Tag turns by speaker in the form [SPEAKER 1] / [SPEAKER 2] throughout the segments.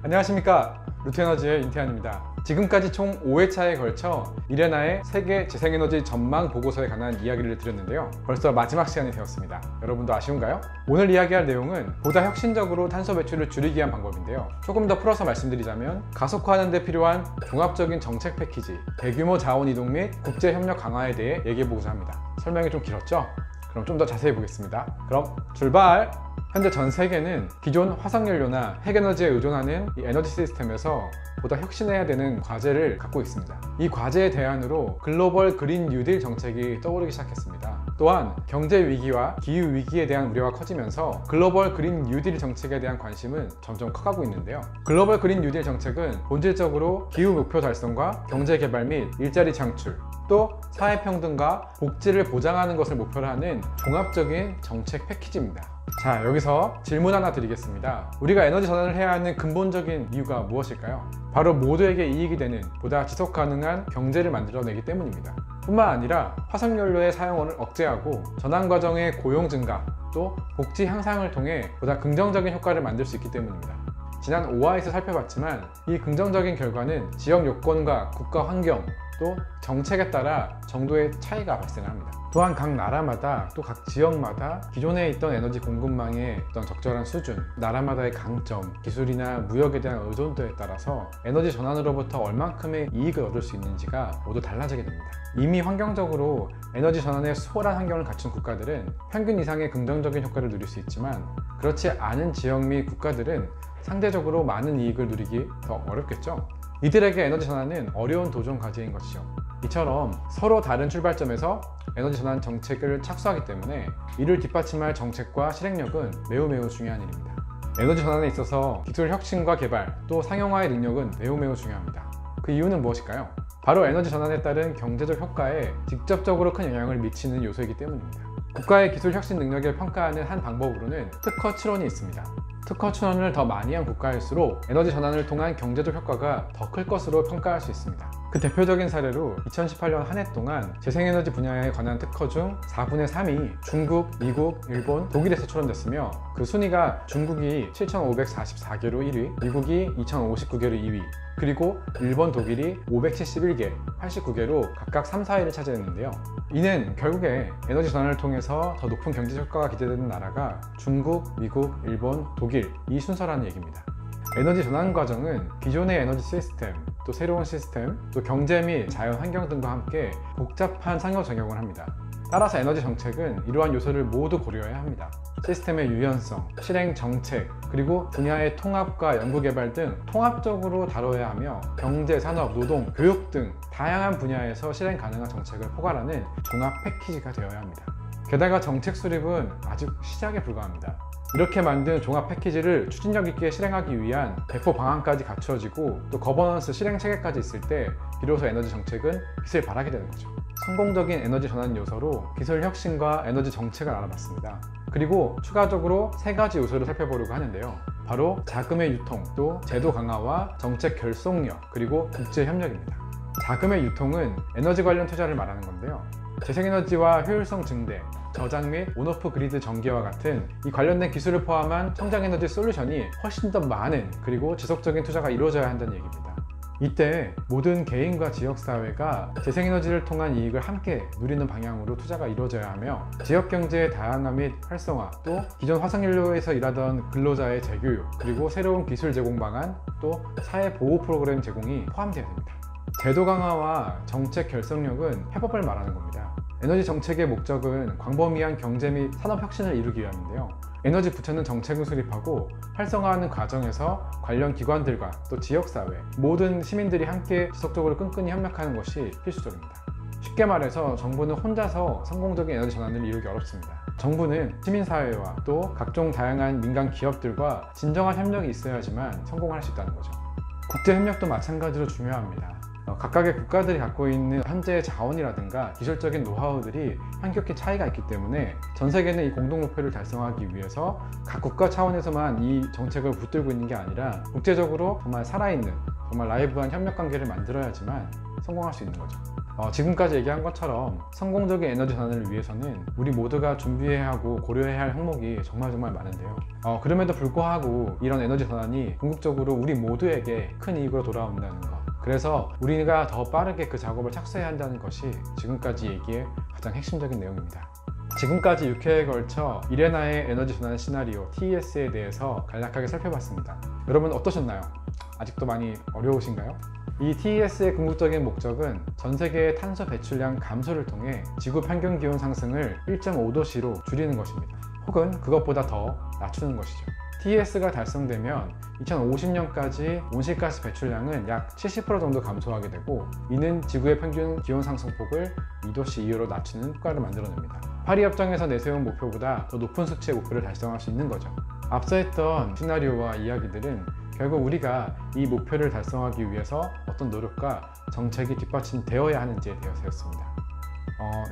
[SPEAKER 1] 안녕하십니까, 루트에너지의 윤태환입니다. 지금까지 총 5회차에 걸쳐 이레나의 세계 재생에너지 전망 보고서에 관한 이야기를 드렸는데요. 벌써 마지막 시간이 되었습니다. 여러분도 아쉬운가요? 오늘 이야기할 내용은 보다 혁신적으로 탄소 배출을 줄이기 위한 방법인데요. 조금 더 풀어서 말씀드리자면 가속화하는 데 필요한 종합적인 정책 패키지, 대규모 자원 이동 및 국제 협력 강화에 대해 얘기해보고자 합니다. 설명이 좀 길었죠? 그럼 좀 더 자세히 보겠습니다. 그럼 출발! 현재 전 세계는 기존 화석연료나 핵에너지에 의존하는 이 에너지 시스템에서 보다 혁신해야 되는 과제를 갖고 있습니다. 이 과제의 대안으로 글로벌 그린 뉴딜 정책이 떠오르기 시작했습니다. 또한 경제 위기와 기후 위기에 대한 우려가 커지면서 글로벌 그린 뉴딜 정책에 대한 관심은 점점 커가고 있는데요. 글로벌 그린 뉴딜 정책은 본질적으로 기후 목표 달성과 경제 개발 및 일자리 창출, 또 사회평등과 복지를 보장하는 것을 목표로 하는 종합적인 정책 패키지입니다. 자, 여기서 질문 하나 드리겠습니다. 우리가 에너지 전환을 해야 하는 근본적인 이유가 무엇일까요? 바로 모두에게 이익이 되는 보다 지속 가능한 경제를 만들어내기 때문입니다. 뿐만 아니라 화석연료의 사용을 억제하고 전환 과정의 고용 증가, 또 복지 향상을 통해 보다 긍정적인 효과를 만들 수 있기 때문입니다. 지난 5화에서 살펴봤지만 이 긍정적인 결과는 지역 요건과 국가 환경, 또 정책에 따라 정도의 차이가 발생합니다. 또한 각 나라마다 또 각 지역마다 기존에 있던 에너지 공급망의 어떤 적절한 수준, 나라마다의 강점, 기술이나 무역에 대한 의존도에 따라서 에너지 전환으로부터 얼만큼의 이익을 얻을 수 있는지가 모두 달라지게 됩니다. 이미 환경적으로 에너지 전환에 수월한 환경을 갖춘 국가들은 평균 이상의 긍정적인 효과를 누릴 수 있지만, 그렇지 않은 지역 및 국가들은 상대적으로 많은 이익을 누리기 더 어렵겠죠. 이들에게 에너지 전환은 어려운 도전 과제인 것이죠. 이처럼 서로 다른 출발점에서 에너지 전환 정책을 착수하기 때문에 이를 뒷받침할 정책과 실행력은 매우 중요한 일입니다. 에너지 전환에 있어서 기술 혁신과 개발, 또 상용화의 능력은 매우 중요합니다. 그 이유는 무엇일까요? 바로 에너지 전환에 따른 경제적 효과에 직접적으로 큰 영향을 미치는 요소이기 때문입니다. 국가의 기술 혁신 능력을 평가하는 한 방법으로는 특허 출원이 있습니다. 특허 출원을 더 많이 한 국가일수록 에너지 전환을 통한 경제적 효과가 더 클 것으로 평가할 수 있습니다. 그 대표적인 사례로 2018년 한 해 동안 재생에너지 분야에 관한 특허 중 4분의 3이 중국, 미국, 일본, 독일에서 출원됐으며, 그 순위가 중국이 7,544개로 1위, 미국이 2,059개로 2위, 그리고 일본, 독일이 571개, 89개로 각각 3, 4위를 차지했는데요. 이는 결국에 에너지 전환을 통해서 더 높은 경제 효과가 기대되는 나라가 중국, 미국, 일본, 독일, 이 순서라는 얘기입니다. 에너지 전환 과정은 기존의 에너지 시스템, 또 새로운 시스템, 또 경제 및 자연 환경 등과 함께 복잡한 상호작용을 합니다. 따라서 에너지 정책은 이러한 요소를 모두 고려해야 합니다. 시스템의 유연성, 실행 정책, 그리고 분야의 통합과 연구개발 등 통합적으로 다뤄야 하며, 경제, 산업, 노동, 교육 등 다양한 분야에서 실행 가능한 정책을 포괄하는 종합 패키지가 되어야 합니다. 게다가 정책 수립은 아직 시작에 불과합니다. 이렇게 만든 종합 패키지를 추진력 있게 실행하기 위한 배포 방안까지 갖추어지고, 또 거버넌스 실행 체계까지 있을 때 비로소 에너지 정책은 빛을 발하게 되는 거죠. 성공적인 에너지 전환 요소로 기술 혁신과 에너지 정책을 알아봤습니다. 그리고 추가적으로 3가지 요소를 살펴보려고 하는데요. 바로 자금의 유통, 또 제도 강화와 정책 결속력, 그리고 국제 협력입니다. 자금의 유통은 에너지 관련 투자를 말하는 건데요. 재생에너지와 효율성 증대, 저장 및 온오프 그리드 전기와 같은 이 관련된 기술을 포함한 청정에너지 솔루션이 훨씬 더 많은, 그리고 지속적인 투자가 이루어져야 한다는 얘기입니다. 이때 모든 개인과 지역사회가 재생에너지를 통한 이익을 함께 누리는 방향으로 투자가 이루어져야 하며, 지역경제의 다양화 및 활성화, 또 기존 화석연료에서 일하던 근로자의 재교육, 그리고 새로운 기술 제공 방안, 또 사회보호 프로그램 제공이 포함되어야 됩니다. 제도 강화와 정책 결속력은 해법을 말하는 겁니다. 에너지 정책의 목적은 광범위한 경제 및 산업 혁신을 이루기 위함인데요. 에너지 부처는 정책을 수립하고 활성화하는 과정에서 관련 기관들과 또 지역사회, 모든 시민들이 함께 지속적으로 끈끈이 협력하는 것이 필수적입니다. 쉽게 말해서 정부는 혼자서 성공적인 에너지 전환을 이루기 어렵습니다. 정부는 시민사회와 또 각종 다양한 민간 기업들과 진정한 협력이 있어야지만 성공할 수 있다는 거죠. 국제협력도 마찬가지로 중요합니다. 각각의 국가들이 갖고 있는 현재의 자원이라든가 기술적인 노하우들이 현격히 차이가 있기 때문에 전 세계는 이 공동 목표를 달성하기 위해서 각 국가 차원에서만 이 정책을 붙들고 있는 게 아니라 국제적으로 정말 살아있는, 정말 라이브한 협력 관계를 만들어야지만 성공할 수 있는 거죠. 지금까지 얘기한 것처럼 성공적인 에너지 전환을 위해서는 우리 모두가 준비해야 하고 고려해야 할 항목이 정말 많은데요. 그럼에도 불구하고 이런 에너지 전환이 궁극적으로 우리 모두에게 큰 이익으로 돌아온다는 것, 그래서 우리가 더 빠르게 그 작업을 착수해야 한다는 것이 지금까지 얘기의 가장 핵심적인 내용입니다. 지금까지 6회에 걸쳐 이레나의 에너지 전환 시나리오 TES에 대해서 간략하게 살펴봤습니다. 여러분 어떠셨나요? 아직도 많이 어려우신가요? 이 TES의 궁극적인 목적은 전 세계의 탄소 배출량 감소를 통해 지구 평균 기온 상승을 1.5도씨로 줄이는 것입니다. 혹은 그것보다 더 낮추는 것이죠. TES가 달성되면 2050년까지 온실가스 배출량은 약 70% 정도 감소하게 되고, 이는 지구의 평균 기온 상승폭을 2도씨 이하로 낮추는 효과를 만들어냅니다. 파리 협정에서 내세운 목표보다 더 높은 수치의 목표를 달성할 수 있는 거죠. 앞서 했던 시나리오와 이야기들은 결국 우리가 이 목표를 달성하기 위해서 어떤 노력과 정책이 뒷받침되어야 하는지에 대해서였습니다.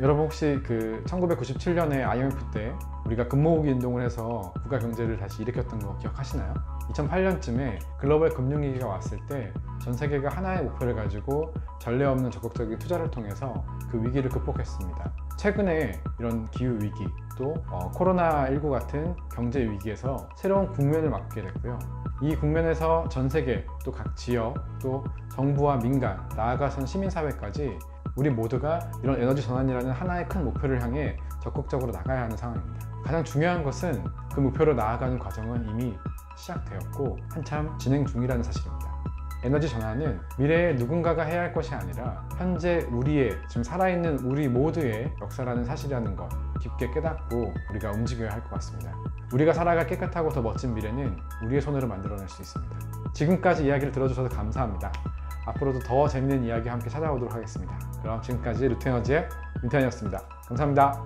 [SPEAKER 1] 여러분 혹시 1997년에 IMF 때 우리가 금모으기 운동을 해서 국가 경제를 다시 일으켰던 거 기억하시나요? 2008년쯤에 글로벌 금융위기가 왔을 때 전 세계가 하나의 목표를 가지고 전례 없는 적극적인 투자를 통해서 그 위기를 극복했습니다. 최근에 이런 기후위기, 또 코로나19 같은 경제 위기에서 새로운 국면을 맞게 됐고요. 이 국면에서 전 세계, 또 각 지역, 또 정부와 민간, 나아가선 시민사회까지 우리 모두가 이런 에너지 전환이라는 하나의 큰 목표를 향해 적극적으로 나가야 하는 상황입니다. 가장 중요한 것은 그 목표로 나아가는 과정은 이미 시작되었고 한참 진행 중이라는 사실입니다. 에너지 전환은 미래에 누군가가 해야 할 것이 아니라 현재 우리의, 지금 살아있는 우리 모두의 역사라는 사실이라는 것 깊게 깨닫고 우리가 움직여야 할 것 같습니다. 우리가 살아갈 깨끗하고 더 멋진 미래는 우리의 손으로 만들어낼 수 있습니다. 지금까지 이야기를 들어주셔서 감사합니다. 앞으로도 더 재밌는 이야기와 함께 찾아오도록 하겠습니다. 그럼 지금까지 루트에너지의 윤태현이었습니다. 감사합니다.